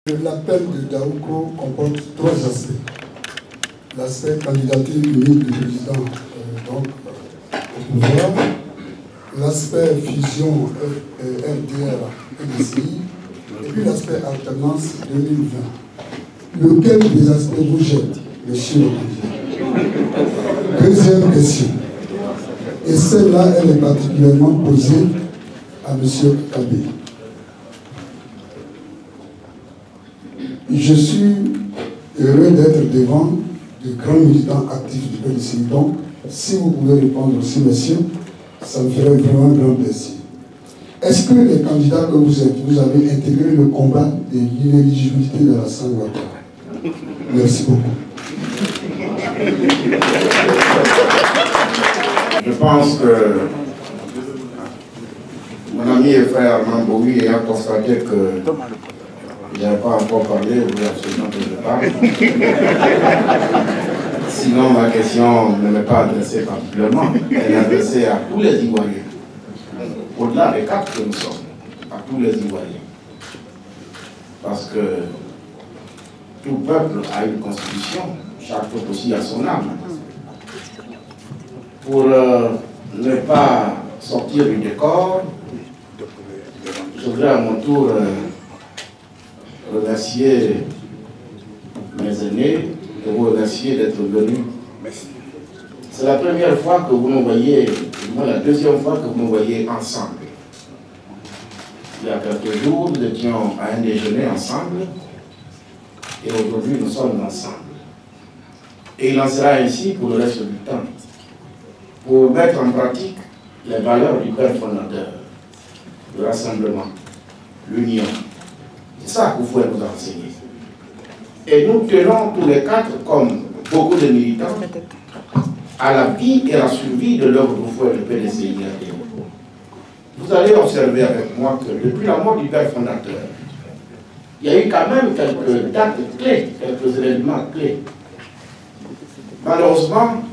L'appel de Daoukro comporte trois aspects. L'aspect candidature unique du président au pouvoir, l'aspect fusion RDR-PDCI, et puis l'aspect alternance 2020. Lequel des aspects vous jette, monsieur le candidat? Deuxième question. Et celle-là, elle est particulièrement posée à monsieur Kabé. Je suis heureux d'être devant de grands militants actifs du PDCI. Donc, si vous pouvez répondre aussi, messieurs, ça me ferait vraiment grand plaisir. Est-ce que les candidats que vous êtes, vous avez intégré le combat de l'inéligibilité de la Sangwata? Merci beaucoup. Je pense que mon ami et frère Mamboui ayant constaté que je n'avais pas encore parlé, vous voulez absolument que je parle. Sinon, ma question ne m'est pas adressée particulièrement, elle est adressée à tous les Ivoiriens. Au-delà des quatre que nous sommes, à tous les Ivoiriens. Parce que tout peuple a une constitution, chaque peuple aussi a son âme. Pour ne pas sortir du décor, je voudrais à mon tour remercier mes aînés et vous remercier d'être venus. C'est la première fois que vous nous voyez, moi la deuxième fois que vous nous voyez ensemble. Il y a quelques jours, nous étions à un déjeuner ensemble et aujourd'hui nous sommes ensemble. Et il en sera ainsi pour le reste du temps, pour mettre en pratique les valeurs du père fondateur, le rassemblement, l'union. C'est ça que vous pouvez nous enseigner. Et nous tenons tous les quatre, comme beaucoup de militants, à la vie et à la survie de l'œuvre que fouet le PDCI. Vous allez observer avec moi que depuis la mort du père fondateur, il y a eu quand même quelques dates clés, quelques événements clés. Malheureusement,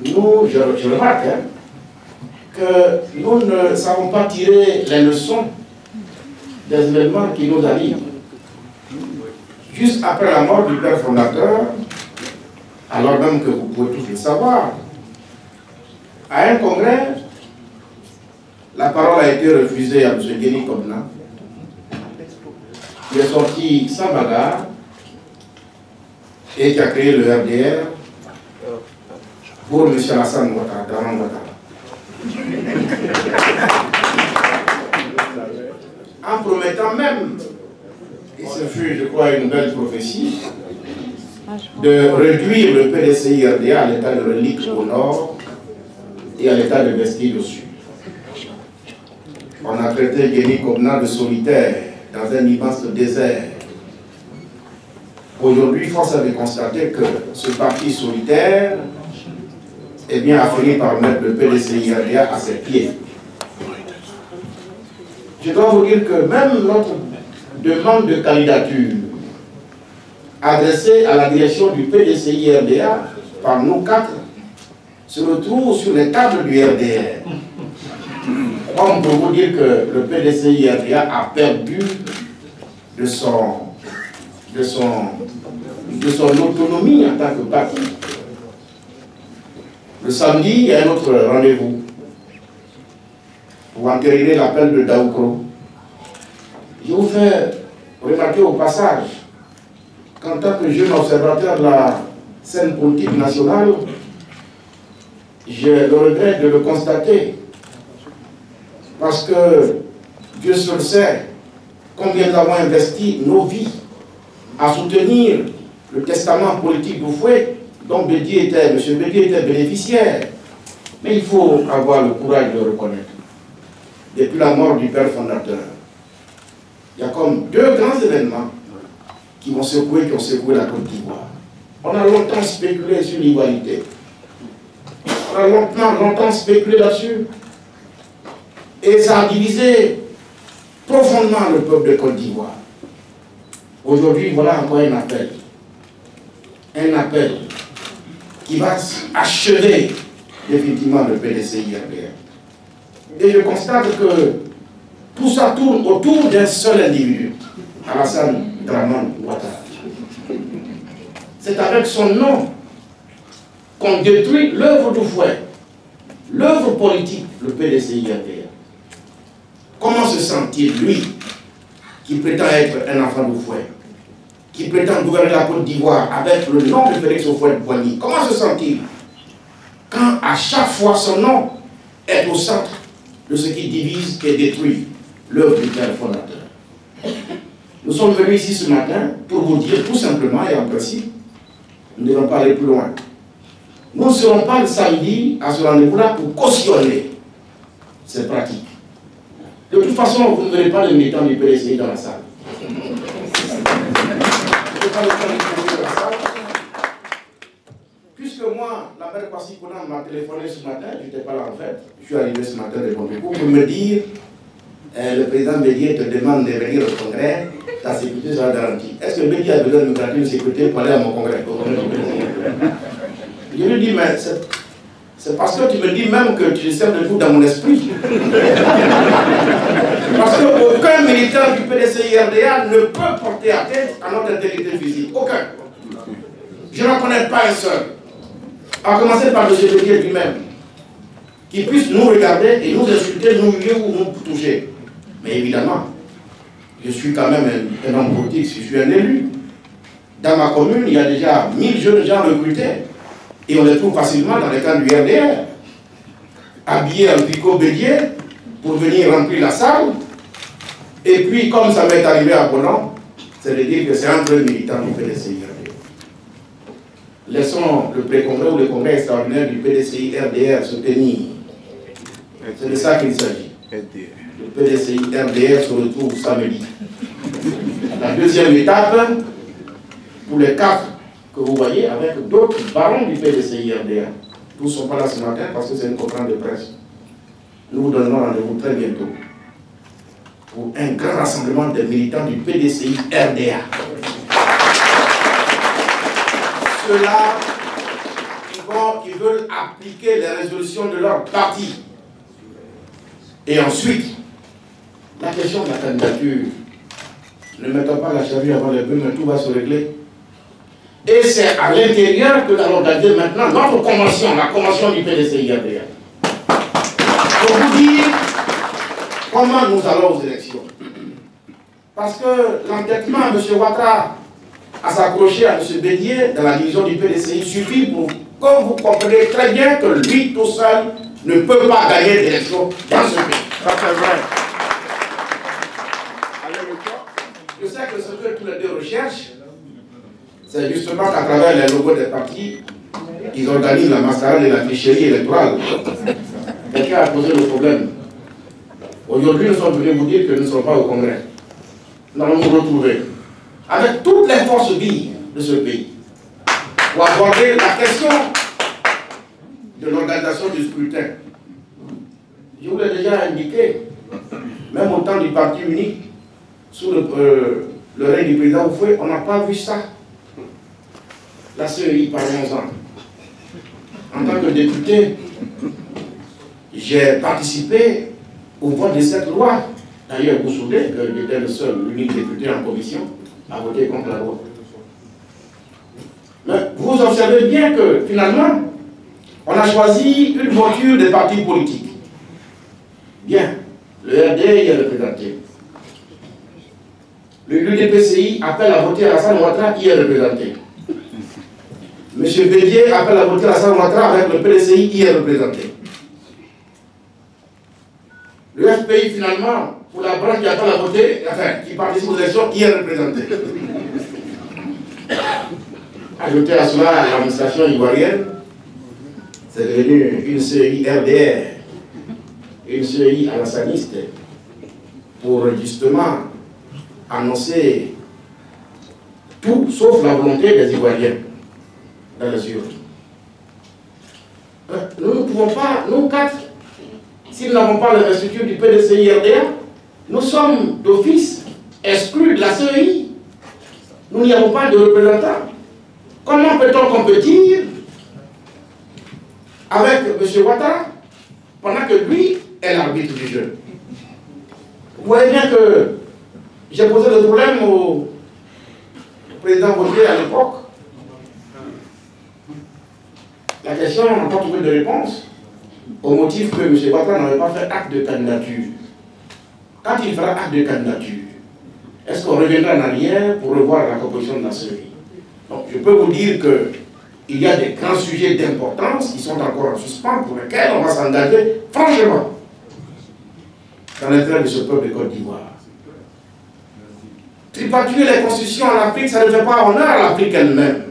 nous, je remarque que nous ne savons pas tirer les leçons des événements qui nous arrivent. Juste après la mort du père fondateur, alors même que vous pouvez tous le savoir, à un congrès, la parole a été refusée à M. Guéni Kobna. Il est sorti sans bagarre et qui a créé le RDR pour M. Alassane Ouattara. En promettant même, et ce fut, je crois, une belle prophétie, de réduire le PDCI-RDA à l'état de relique au nord et à l'état de vestige au sud. On a traité Guéni Kobna de solitaire dans un immense désert. Aujourd'hui, force est de constater que ce parti solitaire a fini par mettre le PDCI-RDA à ses pieds. Je dois vous dire que même notre demande de candidature adressée à la direction du PDCI-RDA par nous quatre se retrouve sur les tables du RDR. On peut vous dire que le PDCI-RDA a perdu de son autonomie en tant que parti. Le samedi, il y a un autre rendez-vous pour entériner l'appel de Daoukro. Je vous fais remarquer au passage qu'en tant que jeune observateur de la scène politique nationale, j'ai le regret de le constater. Parce que Dieu seul sait combien nous avons investi nos vies à soutenir le testament politique du fouet dont M. Bédié était bénéficiaire. Mais il faut avoir le courage de le reconnaître. Depuis la mort du père fondateur, il y a comme deux grands événements qui ont secoué la Côte d'Ivoire. On a longtemps spéculé sur l'igualité. On a longtemps spéculé là-dessus. Et ça a divisé profondément le peuple de Côte d'Ivoire. Aujourd'hui, voilà encore un appel. Un appel qui va achever définitivement le PDCI-RDR. Et je constate que Tout ça tourne autour d'un seul individu, Alassane Dramane Ouattara. C'est avec son nom qu'on détruit l'œuvre du fouet, l'œuvre politique, le PDCI-RDA. Comment se sent-il, lui, qui prétend être un enfant du fouet, qui prétend gouverner la Côte d'Ivoire avec le nom de Félix Houphouët-Boigny? Comment se sent-il quand à chaque fois son nom est au centre de ce qui divise et détruit l'œuvre du père fondateur? Nous sommes venus ici ce matin pour vous dire tout simplement et en principe, nous ne devons pas aller plus loin. Nous ne serons pas le samedi à ce rendez-vous-là pour cautionner ces pratiques. De toute façon, vous ne verrez pas de militants du PDCI dans la salle. Puisque moi, la mère Kwasi Kounan m'a téléphoné ce matin, je n'étais pas là en fait, je suis arrivé ce matin de Bamako pour me dire le président Bédié te demande de venir au congrès, ta sécurité sera garantie. Est-ce que Bédié a besoin de me garantir une sécurité pour aller à mon congrès? Je lui dis, mais c'est parce que tu me dis même que tu sers de tout dans mon esprit. Parce qu'aucun militant du PDCI-RDA ne peut porter atteinte à notre intégrité physique. Aucun. Je n'en connais pas un seul. À commencer par M. Bédié lui-même, qui puisse nous regarder et nous insulter, nous humilier ou nous toucher. Mais évidemment, je suis quand même un homme politique, si je suis un élu. Dans ma commune, il y a déjà 1000 jeunes gens recrutés. Et on les trouve facilement dans les camps du RDR, habillés en tricot Bédié pour venir remplir la salle. Et puis, comme ça m'est arrivé à Bonan, c'est de dire que c'est un peu militant du PDCI-RDR. Laissons le pré-congrès ou le congrès extraordinaire du PDCI-RDR se tenir. C'est de ça qu'il s'agit. Le PDCI-RDR se retrouve samedi. La deuxième étape, pour les 4 que vous voyez, avec d'autres barons du PDCI-RDA. Tous ne sont pas là ce matin parce que c'est une conférence de presse. Nous vous donnerons rendez-vous très bientôt pour un grand rassemblement des militants du PDCI-RDA. Ceux-là qui veulent appliquer les résolutions de leur parti. Et ensuite, la question de la candidature, ne mettons pas la charrue avant les bœufs, mais tout va se régler. Et c'est à l'intérieur que nous allons organiser maintenant notre convention, la convention du PDCI-RDA. Pour vous dire comment nous allons aux élections. Parce que l'entêtement à M. Ouattara à s'accrocher à M. Bédié dans la division du PDCI suffit pour que vous compreniez très bien que lui tout seul ne peut pas gagner d'élection dans ce pays. Ça c'est vrai. Je sais que ce que tous les deux recherchent, c'est justement qu'à travers les logos des partis, ils organisent la mascarade et la tricherie électorale. Quelqu'un a posé le problème. Aujourd'hui, nous sommes venus vous dire que nous ne sommes pas au Congrès. Nous allons nous retrouver avec toutes les forces vives de ce pays pour aborder la question de l'organisation du scrutin. Je vous l'ai déjà indiqué, même au temps du parti unique, sous le règne du président Houphouët, on n'a pas vu ça. La CEI, parlons-en. En tant que député, j'ai participé au vote de cette loi. D'ailleurs, vous vous souvenez que j'étais le seul, l'unique député en commission à voter contre la loi. Mais vous observez bien que, finalement, on a choisi une voiture des partis politiques. Bien, le RD y est représenté. L'UDPCI appelle à voter Alassane Ouattara qui est représenté. M. Bédié appelle à voter Alassane Ouattara avec le PDCI qui est représenté. Le FPI, finalement, pour la branche qui appelle à voter, enfin, qui participe aux élections, qui est représenté. Ajouter à cela l'administration ivoirienne, c'est devenu une CEI RDR, une CEI alassaniste, pour justement annoncer tout sauf la volonté des Ivoiriens dans les urnes. Nous ne pouvons pas, nous 4, si nous n'avons pas l'investiture du PDCI-RDA, nous sommes d'office exclus de la CEI. Nous n'y avons pas de représentants. Comment peut-on compétir avec M. Ouattara pendant que lui est l'arbitre du jeu? Vous voyez bien que j'ai posé le problème au président Gauthier à l'époque. La question n'a pas trouvé de réponse, au motif que M. Ouattara n'avait pas fait acte de candidature. Quand il fera acte de candidature, est-ce qu'on reviendra en arrière pour revoir la composition de la CEI? Donc, je peux vous dire qu'il y a des grands sujets d'importance qui sont encore en suspens pour lesquels on va s'engager franchement dans l'intérêt de ce peuple de Côte d'Ivoire. Tripatuer les constitutions en Afrique, ça ne fait pas honneur à l'Afrique elle-même.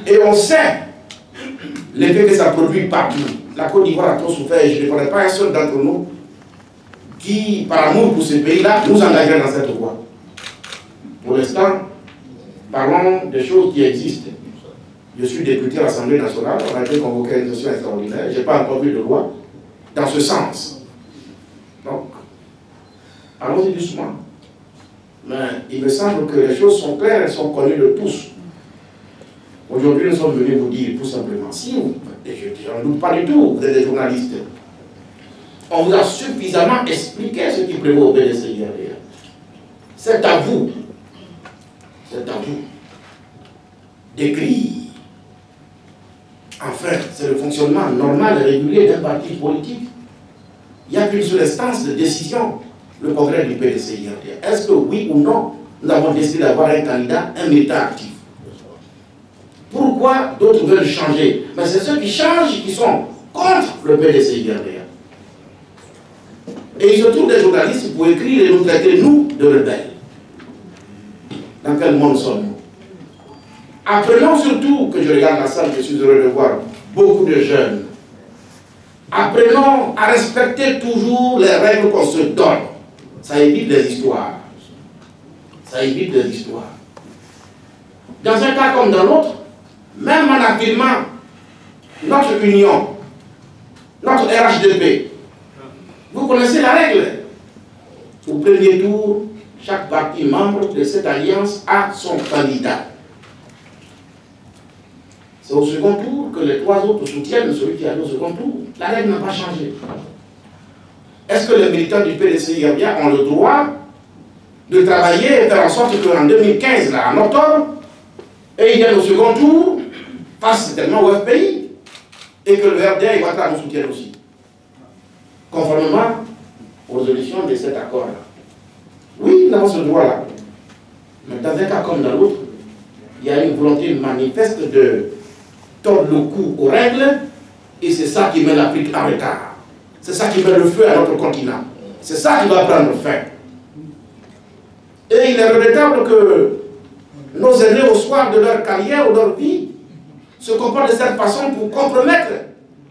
Et on sait l'effet que ça produit partout. La Côte d'Ivoire a trop souffert et je ne connais pas un seul d'entre nous qui, par amour pour ce pays-là, nous engagerait dans cette voie. Pour l'instant, parlons des choses qui existent. Je suis député à l'Assemblée nationale, on a été convoqué à une session extraordinaire, je n'ai pas encore vu de loi dans ce sens. Donc, allons-y doucement. Mais il me semble que les choses sont claires, elles sont connues de tous. Aujourd'hui, nous sommes venus vous dire tout simplement, si vous, et je n'en doute pas du tout, vous êtes des journalistes, on vous a suffisamment expliqué ce qui prévaut au PDCIRDA. C'est à vous d'écrire. Enfin, c'est le fonctionnement normal et régulier d'un parti politique. Il n'y a qu'une seule instance de décision, le congrès du PDCIRDA. Est-ce que oui ou non, nous avons décidé d'avoir un candidat, un militant actif? Pourquoi d'autres veulent changer? Mais c'est ceux qui changent qui sont contre le PDCIRDA. Et il se trouve des journalistes pour écrire et nous traiter, nous, de rebelles. Dans quel monde sommes-nous? Apprenons surtout, que je regarde la salle, je suis heureux de voir beaucoup de jeunes. Apprenons à respecter toujours les règles qu'on se donne. Ça évite les histoires. Ça évite les histoires. Dans un cas comme dans l'autre, même en affirmant notre union, notre RHDP, vous connaissez la règle. Au premier tour, chaque parti membre de cette alliance a son candidat. C'est au second tour que les trois autres soutiennent celui qui a au second tour. La règle n'a pas changé. Est-ce que les militants du PDCIRDA ont le droit de travailler et faire en sorte qu'en 2015, là, en octobre, et ils viennent au second tour, face tellement au FPI, et que le RDA et Ouattara nous soutiennent aussi, conformément aux résolutions de cet accord-là? Oui, nous avons ce droit-là. Mais dans un cas comme dans l'autre, il y a une volonté manifeste de tordre le cou aux règles, et c'est ça qui met l'Afrique en retard. C'est ça qui met le feu à notre continent. C'est ça qui va prendre fin. Et il est regrettable que nos aînés, au soir de leur carrière ou de leur vie, se comportent de cette façon pour compromettre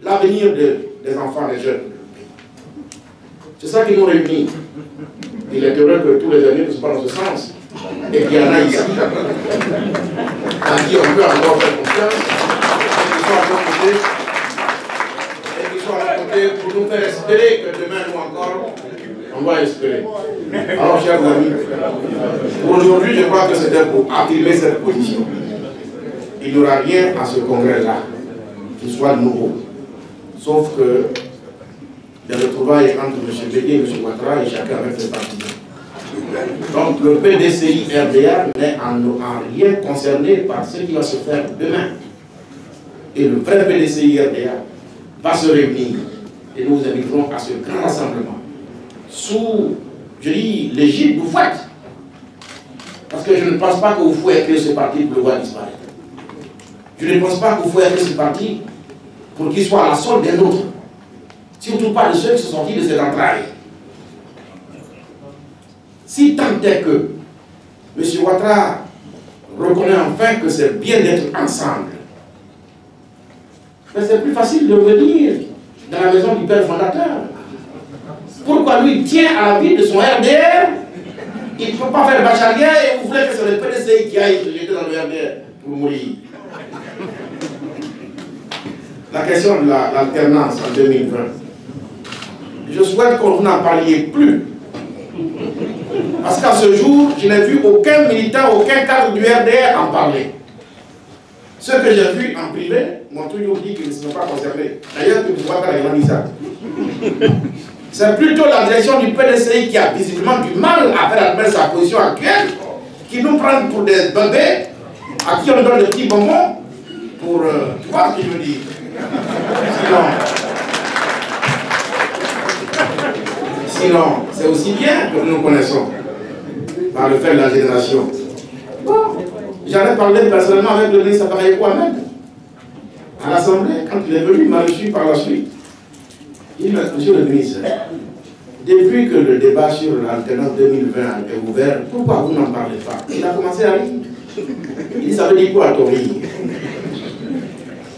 l'avenir des enfants, des jeunes. C'est ça qui nous réunit. Il est heureux que tous les amis ne soient pas dans ce sens. Et qu'il y en a ici, à qui on peut encore faire confiance, et qui sont à nos côtés pour nous faire espérer que demain, nous encore, on va espérer. Alors, chers amis, aujourd'hui, je crois que c'était pour affirmer cette position. Il n'y aura rien à ce congrès-là qui soit nouveau. Sauf que les retrouvailles entre M. Bégué et M. Ouattara et chacun avec ses partisans. Donc le PDCIRDA n'est en rien concerné par ce qui va se faire demain. Et le vrai PDCIRDA va se réunir. Et nous vous inviterons à ce grand rassemblement. Sous, je dis, l'égide Oufouette. Parce que je ne pense pas que Oufouette ait créé ce parti pour le voir disparaître. Je ne pense pas qu'Oufouette ait créé ce parti pour qu'il soit à la solde des nôtres. Surtout pas de ceux qui sont sortis de cette entraille. Si tant est que M. Ouattara reconnaît enfin que c'est bien d'être ensemble, mais c'est plus facile de venir dans la maison du père fondateur. Pourquoi lui tient à la vie de son RDR? Il ne peut pas faire bachelier et vous voulez que c'est le PDCI qui aille se jeter dans le RDR pour mourir. La question de l'alternance en 2020. Je souhaite qu'on n'en parliez plus. Parce qu'à ce jour, je n'ai vu aucun militant, aucun cadre du RDR en parler. Ceux que j'ai vus en privé m'ont toujours dit qu'ils ne sont pas concernés. D'ailleurs, que je vois pas la grande Isaac. C'est plutôt la direction du PDCI qui a visiblement du mal à faire admettre sa position actuelle, qui nous prend pour des bébés, à qui on donne des petits bonbons, pour... tu vois ce que je veux dire? Sinon, c'est aussi bien que nous nous connaissons, par le fait de la génération. Bon, j'en ai parlé personnellement avec le ministre Appareil Ahmed, à l'Assemblée, quand il est venu, il m'a reçu par la suite. Il m'a dit, monsieur le ministre, depuis que le débat sur l'alternance 2020 est ouvert, pourquoi vous n'en parlez pas? Il a commencé à rire. Il dit, ça veut dire quoi ton rire?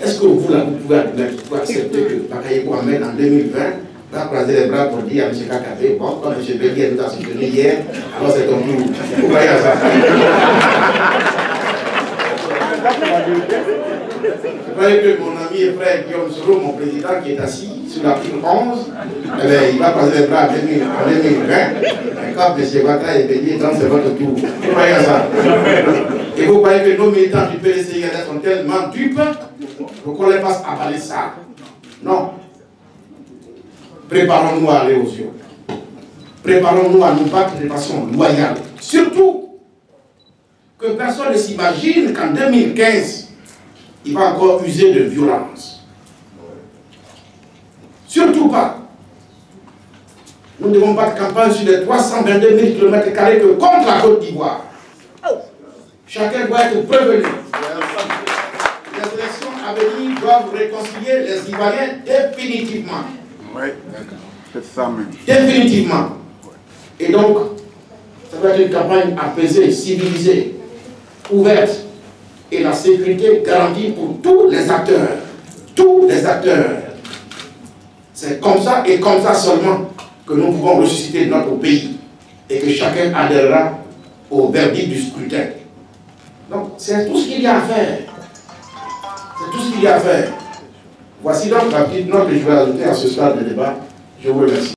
Est-ce que vous, là, vous pouvez admettre, vous accepter que Appareil Ahmed en 2020 va croiser les bras pour dire à M. Kakabé, bon, comme M. Béguier nous a soutenu hier, alors c'est ton tour. Vous voyez ça? Vous voyez que mon ami et frère Guillaume Soro, mon président qui est assis sur l'article 11, eh bien, il va croiser les bras en 2020. Et quand M. Ouattara est payé, donc c'est votre tour. Vous voyez ça? Et vous voyez que nos militants du PDCI sont tellement dupes pour qu'on les fasse avaler ça. Non. Préparons-nous à aller aux yeux. Préparons-nous à nous battre de façon loyale. Surtout que personne ne s'imagine qu'en 2015, il va encore user de violence. Surtout pas. Nous devons battre campagne sur les 322 000 km² que contre la Côte d'Ivoire. Chacun doit être prévenu. Les élections à venir doivent réconcilier les Ivoiriens définitivement. Oui, c'est ça même. Définitivement. Et donc, ça va être une campagne apaisée, civilisée, ouverte, et la sécurité garantie pour tous les acteurs. Tous les acteurs. C'est comme ça et comme ça seulement que nous pouvons ressusciter notre pays et que chacun adhérera au verdict du scrutin. Donc, c'est tout ce qu'il y a à faire. C'est tout ce qu'il y a à faire. Voici donc la petite note que je vais ajouter à ce stade de débat. Je vous remercie.